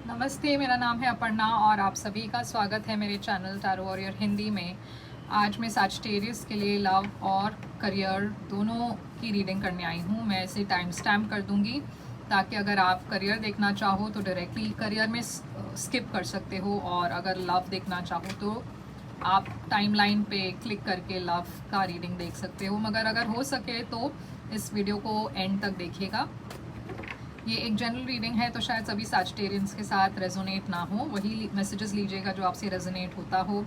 नमस्ते, मेरा नाम है अपर्णा और आप सभी का स्वागत है मेरे चैनल टैरो वॉरियर हिंदी में। आज मैं सैजिटेरियस के लिए लव और करियर दोनों की रीडिंग करने आई हूँ। मैं इसे टाइम स्टैम्प कर दूँगी ताकि अगर आप करियर देखना चाहो तो डायरेक्टली करियर में स्किप कर सकते हो, और अगर लव देखना चाहो तो आप टाइमलाइन पे क्लिक करके लव का रीडिंग देख सकते हो। मगर अगर हो सके तो इस वीडियो को एंड तक देखिएगा। ये एक जनरल रीडिंग है तो शायद सभी सैजिटेरियंस के साथ रेजोनेट ना हो, वही मैसेजेस लीजिएगा जो आपसे रेजोनेट होता हो।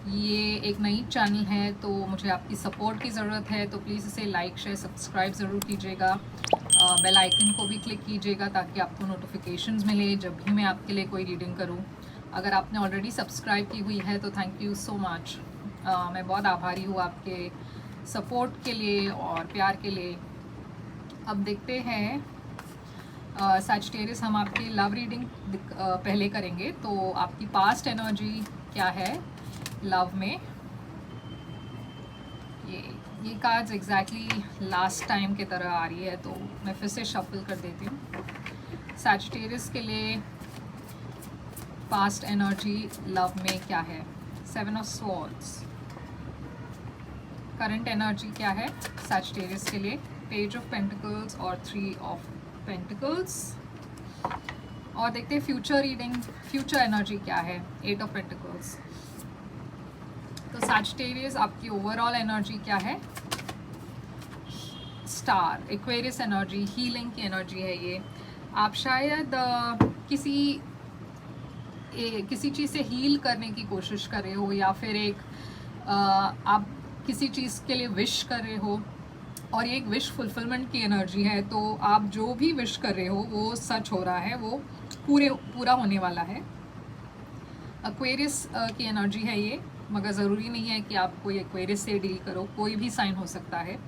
ये एक नई चैनल है तो मुझे आपकी सपोर्ट की ज़रूरत है, तो प्लीज़ इसे लाइक शेयर सब्सक्राइब ज़रूर कीजिएगा। बेल आइकन को भी क्लिक कीजिएगा ताकि आपको नोटिफिकेशंस मिले जब भी मैं आपके लिए कोई रीडिंग करूं। अगर आपने ऑलरेडी सब्सक्राइब की हुई है तो थैंक यू सो मच। मैं बहुत आभारी हूँ आपके सपोर्ट के लिए और प्यार के लिए। अब देखते हैं सैजिटेरियस, हम आपकी लव रीडिंग पहले करेंगे। तो आपकी पास्ट एनर्जी क्या है लव में। ये कार्ड्स एग्जैक्टली लास्ट टाइम की तरह आ रही है तो मैं फिर से शफल कर देती हूँ। सैजिटेरियस के लिए पास्ट एनर्जी लव में क्या है। 7 ऑफ स्वॉर्ड्स। करंट एनर्जी क्या है सैजिटेरियस के लिए। पेज ऑफ पेंटिकल्स और 3 ऑफ पेंटिकल्स। और देखते हैं फ्यूचर रीडिंग, फ्यूचर एनर्जी क्या है। 8 ऑफ पेंटिकल्स। तो सैजिटेरियस आपकी ओवरऑल एनर्जी क्या है। स्टार, एक्वेरियस एनर्जी, हीलिंग की एनर्जी है ये। आप शायद किसी चीज़ से हील करने की कोशिश कर रहे हो, या फिर आप किसी चीज़ के लिए विश कर रहे हो और ये एक विश फुलफिलमेंट की एनर्जी है। तो आप जो भी विश कर रहे हो वो सच हो रहा है, वो पूरा होने वाला है। एक्वेरियस की एनर्जी है ये, मगर ज़रूरी नहीं है कि आप कोई एक्वेरियस से डील करो, कोई भी साइन हो सकता है।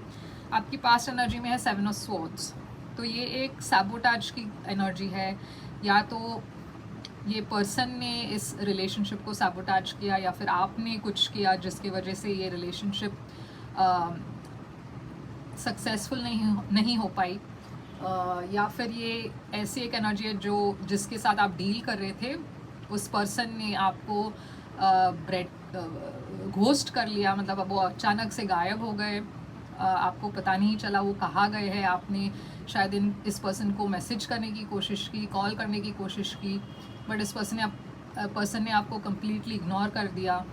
आपकी पास्ट एनर्जी में है 7 ऑफ स्वॉर्ड्स। तो ये एक सैबोटाज की एनर्जी है, या तो ये पर्सन ने इस रिलेशनशिप को सैबोटाज किया या फिर आपने कुछ किया जिसकी वजह से ये रिलेशनशिप सक्सेसफुल नहीं हो पाई। या फिर ये ऐसी एक एनर्जी है जो जिसके साथ आप डील कर रहे थे उस पर्सन ने आपको घोस्ट कर लिया, मतलब अब वो अचानक से गायब हो गए। आपको पता नहीं चला वो कहाँ गए हैं। आपने शायद इस पर्सन को मैसेज करने की कोशिश की, कॉल करने की कोशिश की, बट इस पर्सन ने आपको कम्प्लीटली इग्नोर कर दिया।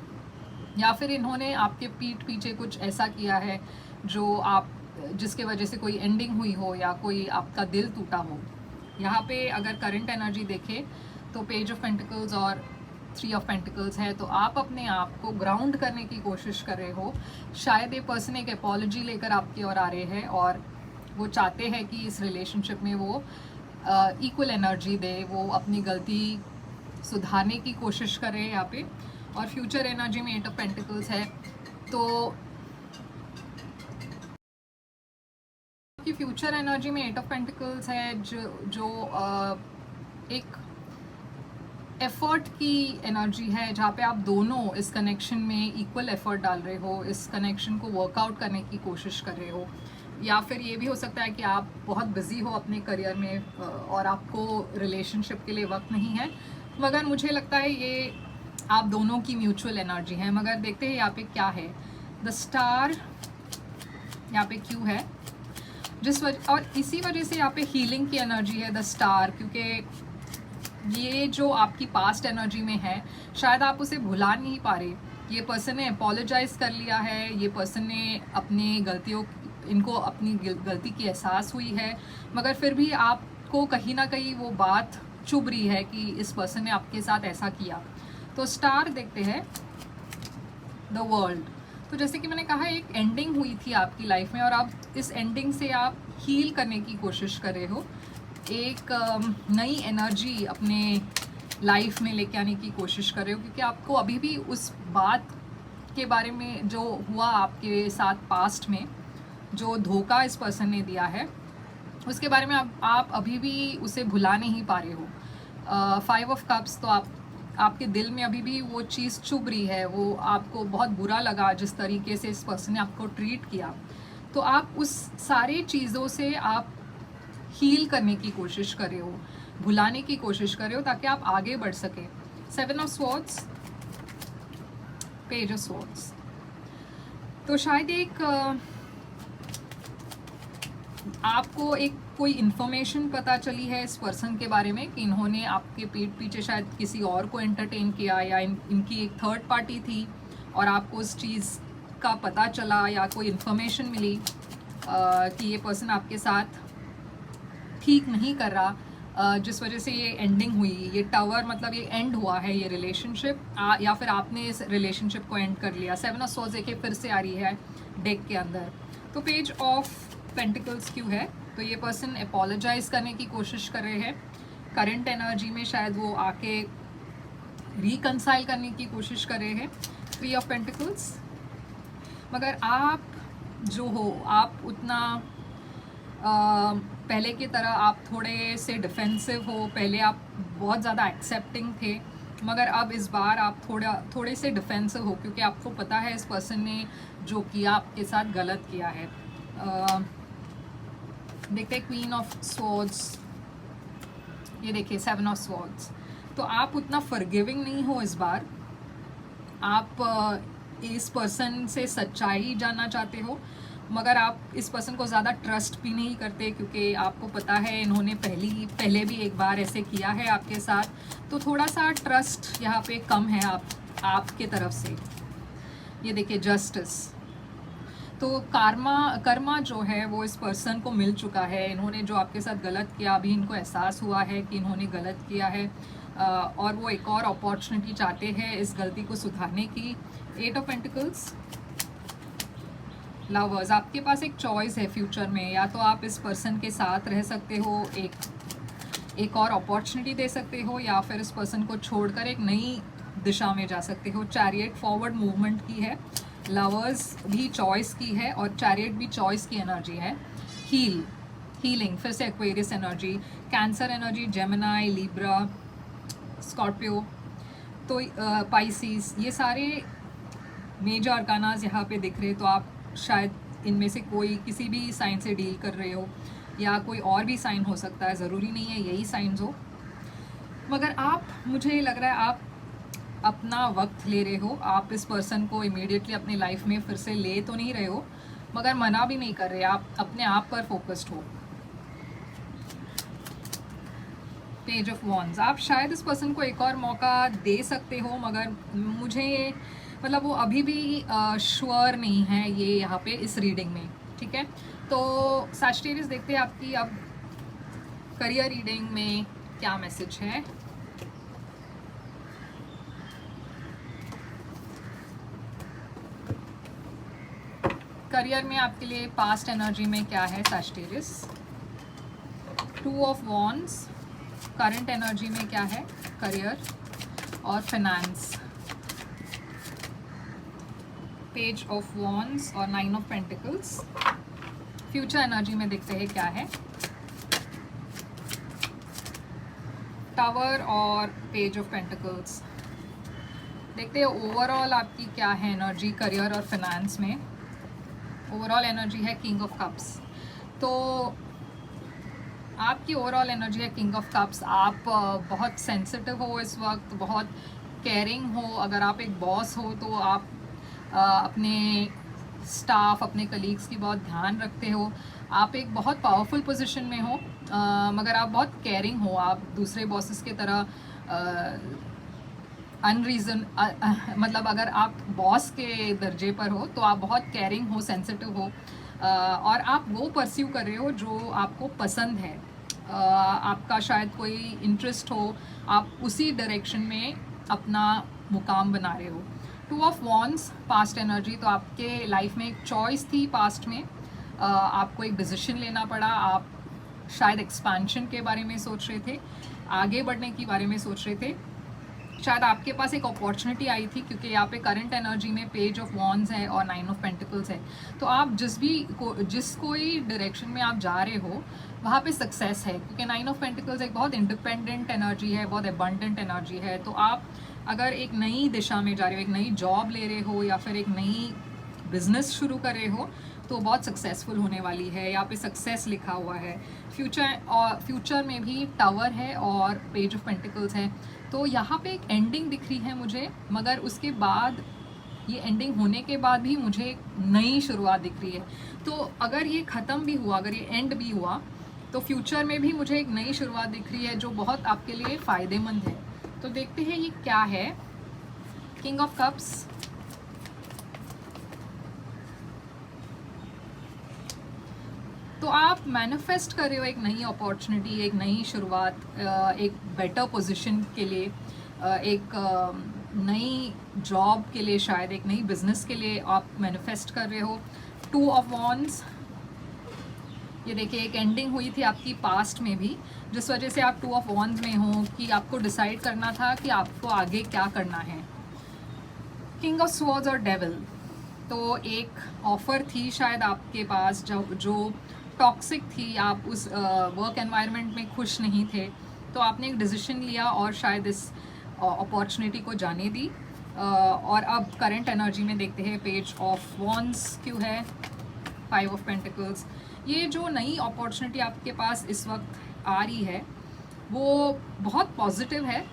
या फिर इन्होंने आपके पीठ पीछे कुछ ऐसा किया है जिसके वजह से कोई एंडिंग हुई हो या कोई आपका दिल टूटा हो। यहाँ पे अगर करंट एनर्जी देखें तो पेज ऑफ पेंटिकल्स और 3 ऑफ पेंटिकल्स है। तो आप अपने आप को ग्राउंड करने की कोशिश कर रहे हो। शायद ये पर्सन एक अपॉलॉजी लेकर आपकी ओर आ रहे हैं और वो चाहते हैं कि इस रिलेशनशिप में वो इक्वल एनर्जी दे, वो अपनी गलती सुधारने की कोशिश कर रहे हैं यहाँ पे। और फ्यूचर एनर्जी में 8 ऑफ पेंटिकल्स है। तो की फ्यूचर एनर्जी में 8 ऑफ पेंटिकल्स है जो एक एफर्ट की एनर्जी है, जहाँ पे आप दोनों इस कनेक्शन में इक्वल एफर्ट डाल रहे हो, इस कनेक्शन को वर्कआउट करने की कोशिश कर रहे हो। या फिर ये भी हो सकता है कि आप बहुत बिजी हो अपने करियर में और आपको रिलेशनशिप के लिए वक्त नहीं है। मगर मुझे लगता है ये आप दोनों की म्यूचुअल एनर्जी है। मगर देखते हैं यहाँ पे क्या है। द स्टार यहाँ पे क्यों है, और इसी वजह से यहाँ पे हीलिंग की एनर्जी है द स्टार, क्योंकि ये जो आपकी पास्ट एनर्जी में है शायद आप उसे भुला नहीं पा रहे। ये पर्सन ने अपोलोजाइज कर लिया है, ये पर्सन ने इनको अपनी गलती की एहसास हुई है, मगर फिर भी आपको कहीं ना कहीं वो बात चुभ रही है कि इस पर्सन ने आपके साथ ऐसा किया। तो स्टार देखते हैं द वर्ल्ड। तो जैसे कि मैंने कहा एक एंडिंग हुई थी आपकी लाइफ में और अब इस एंडिंग से आप हील करने की कोशिश कर रहे हो, एक नई एनर्जी अपने लाइफ में लेके आने की कोशिश कर रहे हो, क्योंकि आपको अभी भी उस बात के बारे में जो हुआ आपके साथ पास्ट में, जो धोखा इस पर्सन ने दिया है, उसके बारे में आप अभी भी उसे भुला नहीं पा रहे हो। 5 ऑफ कप्स, तो आपके दिल में अभी भी वो चीज़ चुभ रही है, वो आपको बहुत बुरा लगा जिस तरीके से इस पर्सन ने आपको ट्रीट किया। तो आप उस सारे चीज़ों से आप हील करने की कोशिश कर रहे हो। भुलाने की कोशिश कर रहे हो ताकि आप आगे बढ़ सके। 7 of swords, page of swords. तो शायद एक आपको एक कोई इन्फॉर्मेशन पता चली है इस पर्सन के बारे में कि इन्होंने आपके पीठ पीछे शायद किसी और को एंटरटेन किया, या इनकी एक थर्ड पार्टी थी और आपको उस चीज़ का पता चला या कोई इन्फॉर्मेशन मिली कि ये पर्सन आपके साथ ठीक नहीं कर रहा, जिस वजह से ये एंडिंग हुई। ये टावर मतलब ये एंड हुआ है ये रिलेशनशिप, या फिर आपने इस रिलेशनशिप को एंड कर लिया। 7 ऑफ स्वॉर्ड्स देखिए फिर से आ रही है डेक के अंदर। तो पेज ऑफ पेंटिकल्स क्यों है? तो ये पर्सन अपोलोजाइज करने की कोशिश कर रहे हैं करंट एनर्जी में, शायद वो आके रिकंसाइल करने की कोशिश कर रहे हैं। 3 ऑफ पेंटिकल्स। मगर आप जो हो, आप उतना पहले की तरह आप थोड़े से डिफेंसिव हो। पहले आप बहुत ज़्यादा एक्सेप्टिंग थे, मगर अब इस बार आप थोड़े से डिफेंसिव हो, क्योंकि आपको पता है इस पर्सन ने जो किया आपके साथ गलत किया है। देखते हैं क्वीन ऑफ स्वॉर्ड्स, ये देखिए 7 ऑफ स्वॉर्ड्स। तो आप उतना फॉरगिविंग नहीं हो इस बार। आप इस पर्सन से सच्चाई जानना चाहते हो, मगर आप इस पर्सन को ज़्यादा ट्रस्ट भी नहीं करते, क्योंकि आपको पता है इन्होंने पहले भी एक बार ऐसे किया है आपके साथ। तो थोड़ा सा ट्रस्ट यहाँ पे कम है आपके तरफ से। ये देखिए जस्टिस। तो कर्मा जो है वो इस पर्सन को मिल चुका है। इन्होंने जो आपके साथ गलत किया, अभी इनको एहसास हुआ है कि इन्होंने गलत किया है, और वो एक और अपॉर्चुनिटी चाहते हैं इस गलती को सुधारने की। 8 ऑफ पेंटिकल्स। लवर्स, आपके पास एक चॉइस है फ्यूचर में, या तो आप इस पर्सन के साथ रह सकते हो, एक और अपॉर्चुनिटी दे सकते हो, या फिर इस पर्सन को छोड़कर एक नई दिशा में जा सकते हो। चैरियट फॉरवर्ड मूवमेंट की है, लवर्स भी चॉइस की है, और चैरियट भी चॉइस की एनर्जी है। हीलिंग, फिर से Aquarius energy, cancer energy, Gemini, Libra, Scorpio, तो पाइसिस, ये सारे मेजर अरकानाज यहाँ पे दिख रहे। तो आप शायद इनमें से कोई किसी भी साइन से डील कर रहे हो, या कोई और भी साइन हो सकता है, ज़रूरी नहीं है यही साइंस हो। मगर आप, मुझे लग रहा है आप अपना वक्त ले रहे हो। आप इस पर्सन को इमीडिएटली अपनी लाइफ में फिर से ले तो नहीं रहे हो, मगर मना भी नहीं कर रहे, आप अपने आप पर फोकस्ड हो। पेज ऑफ वॉन्ड्स, आप शायद इस पर्सन को एक और मौका दे सकते हो, मगर मुझे मतलब वो अभी भी श्योर नहीं है ये यहाँ पे इस रीडिंग में। ठीक है, तो सैजिटेरियस देखते हैं आपकी अब करियर रीडिंग में क्या मैसेज है। करियर में आपके लिए पास्ट एनर्जी में क्या है Sagittarius. 2 of wands, current energy में क्या है करियर और फाइनेंस। पेज ऑफ वॉन्ड्स और 9 ऑफ पेंटिकल्स। फ्यूचर एनर्जी में देखते हैं क्या है। टावर और पेज ऑफ पेंटिकल्स। देखते हैं ओवरऑल आपकी क्या है एनर्जी करियर और फाइनेंस में। ओवरऑल एनर्जी है किंग ऑफ कप्स। तो आपकी ओवरऑल एनर्जी है किंग ऑफ कप्स। आप बहुत सेंसिटिव हो इस वक्त, बहुत केयरिंग हो। अगर आप एक बॉस हो तो आप अपने स्टाफ, अपने कलीग्स की बहुत ध्यान रखते हो। आप एक बहुत पावरफुल पोजीशन में हो, मगर आप बहुत केयरिंग हो। आप दूसरे बॉसेस की तरह अनरीज़न मतलब अगर आप बॉस के दर्जे पर हो तो आप बहुत केयरिंग हो, सेंसिटिव हो, और आप वो परस्यू कर रहे हो जो आपको पसंद है। आपका शायद कोई इंटरेस्ट हो, आप उसी डायरेक्शन में अपना मुकाम बना रहे हो। 2 ऑफ वॉन्ड्स, पास्ट एनर्जी। तो आपके लाइफ में एक चॉइस थी पास्ट में, आपको एक डिसीजन लेना पड़ा। आप शायद एक्सपेंशन के बारे में सोच रहे थे, आगे बढ़ने के बारे में सोच रहे थे। शायद आपके पास एक अपॉर्चुनिटी आई थी, क्योंकि यहाँ पे करंट एनर्जी में पेज ऑफ वॉन्ड्स है और 9 ऑफ पेंटिकल्स है। तो आप जिस कोई डायरेक्शन में आप जा रहे हो वहाँ पे सक्सेस है, क्योंकि 9 ऑफ पेंटिकल्स एक बहुत इंडिपेंडेंट एनर्जी है, बहुत एबंडेंट एनर्जी है। तो आप अगर एक नई दिशा में जा रहे हो, एक नई जॉब ले रहे हो, या फिर एक नई बिजनेस शुरू कर रहे हो, तो बहुत सक्सेसफुल होने वाली है, यहाँ पे सक्सेस लिखा हुआ है। फ्यूचर में भी टावर है और पेज ऑफ पेंटिकल्स है। तो यहाँ पे एक एंडिंग दिख रही है मुझे, मगर उसके बाद ये एंडिंग होने के बाद भी मुझे एक नई शुरुआत दिख रही है। तो अगर ये ख़त्म भी हुआ, अगर ये एंड भी हुआ, तो फ्यूचर में भी मुझे एक नई शुरुआत दिख रही है जो बहुत आपके लिए फ़ायदेमंद है। तो देखते हैं ये क्या है। किंग ऑफ कप्स, तो आप मैनिफेस्ट कर रहे हो एक नई अपॉर्चुनिटी, एक नई शुरुआत, एक बेटर पोजीशन के लिए, एक नई जॉब के लिए, शायद एक नई बिजनेस के लिए आप मैनिफेस्ट कर रहे हो। 2 ऑफ वॉन्ड्स, ये देखिए एक एंडिंग हुई थी आपकी पास्ट में भी, जिस वजह से आप 2 ऑफ वॉन्ड्स में हो कि आपको डिसाइड करना था कि आपको आगे क्या करना है। किंग ऑफ स्वॉर्ड्स और डेविल, तो एक ऑफ़र थी शायद आपके पास जो टॉक्सिक थी, आप उस वर्क एनवायरनमेंट में खुश नहीं थे, तो आपने एक डिसीजन लिया और शायद इस अपॉर्चुनिटी को जाने दी। और अब करंट एनर्जी में देखते हैं पेज ऑफ वॉन्ड्स क्यों है, 5 ऑफ पेंटिकल्स। ये जो नई अपॉर्चुनिटी आपके पास इस वक्त आ रही है वो बहुत पॉजिटिव है।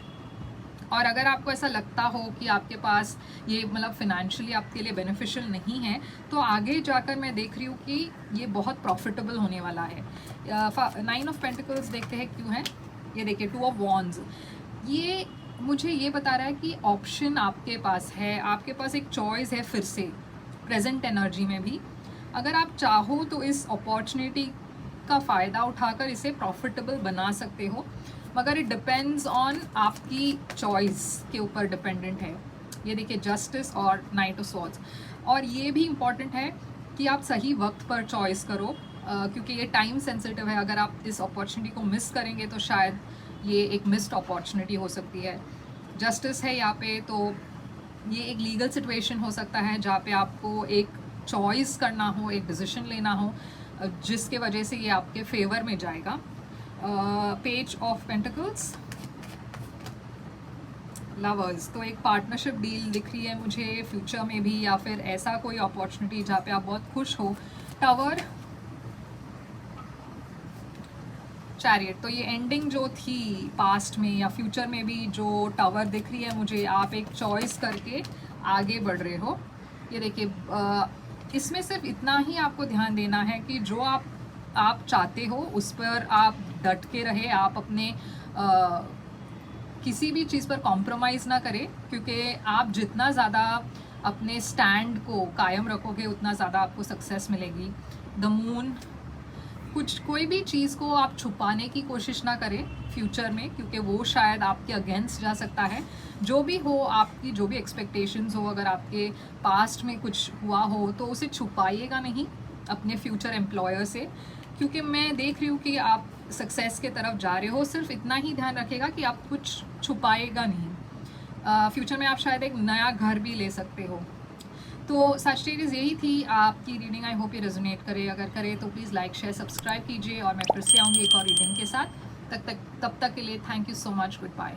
और अगर आपको ऐसा लगता हो कि आपके पास ये मतलब फिनेंशियली आपके लिए बेनिफिशियल नहीं है, तो आगे जाकर मैं देख रही हूँ कि ये बहुत प्रॉफिटेबल होने वाला है। 9 ऑफ पेंटिकल्स देखते हैं क्यों है, ये देखिए 2 ऑफ वॉन्ड्स, ये मुझे ये बता रहा है कि ऑप्शन आपके पास है, आपके पास एक चॉइस है फिर से प्रेजेंट एनर्जी में भी। अगर आप चाहो तो इस अपॉर्चुनिटी का फ़ायदा उठाकर इसे प्रॉफिटेबल बना सकते हो, मगर इट डिपेंड्स ऑन आपकी चॉइस के ऊपर डिपेंडेंट है। ये देखिए जस्टिस और नाइट ऑफ स्वॉर्ड्स, और ये भी इम्पॉर्टेंट है कि आप सही वक्त पर चॉइस करो, क्योंकि ये टाइम सेंसिटिव है। अगर आप इस अपॉर्चुनिटी को मिस करेंगे तो शायद ये एक मिस्ड अपॉर्चुनिटी हो सकती है। जस्टिस है यहाँ पे, तो ये एक लीगल सिचुएशन हो सकता है जहाँ पे आपको एक चॉइस करना हो, एक डिसीजन लेना हो, जिसके वजह से ये आपके फेवर में जाएगा। पेज ऑफ पेंटिकल्स, लवर्स, तो एक पार्टनरशिप डील दिख रही है मुझे फ्यूचर में भी, या फिर ऐसा कोई अपॉर्चुनिटी जहाँ पे आप बहुत खुश हो। टावर, चैरियट, तो ये एंडिंग जो थी पास्ट में या फ्यूचर में भी जो टावर दिख रही है मुझे, आप एक चॉइस करके आगे बढ़ रहे हो। ये देखिए इसमें सिर्फ इतना ही आपको ध्यान देना है कि जो आप चाहते हो उस पर आप डट के रहे, आप अपने किसी भी चीज़ पर कॉम्प्रोमाइज़ ना करें, क्योंकि आप जितना ज़्यादा अपने स्टैंड को कायम रखोगे उतना ज़्यादा आपको सक्सेस मिलेगी। द मून, कोई भी चीज़ को आप छुपाने की कोशिश ना करें फ्यूचर में, क्योंकि वो शायद आपके अगेंस्ट जा सकता है। जो भी हो, आपकी जो भी एक्सपेक्टेशंस हो, अगर आपके पास्ट में कुछ हुआ हो तो उसे छुपाइएगा नहीं अपने फ्यूचर एम्प्लॉयर से, क्योंकि मैं देख रही हूँ कि आप सक्सेस के तरफ जा रहे हो। सिर्फ इतना ही ध्यान रखेगा कि आप कुछ छुपाएगा नहीं। फ्यूचर में आप शायद एक नया घर भी ले सकते हो। तो सैजिटेरियस यही थी आपकी रीडिंग। आई होप ये रेजोनेट करे, अगर करे तो प्लीज़ लाइक शेयर सब्सक्राइब कीजिए, और मैं फिर से आऊँगी एक और रीडिंग के साथ। तब तक के लिए thank you so much, good bye.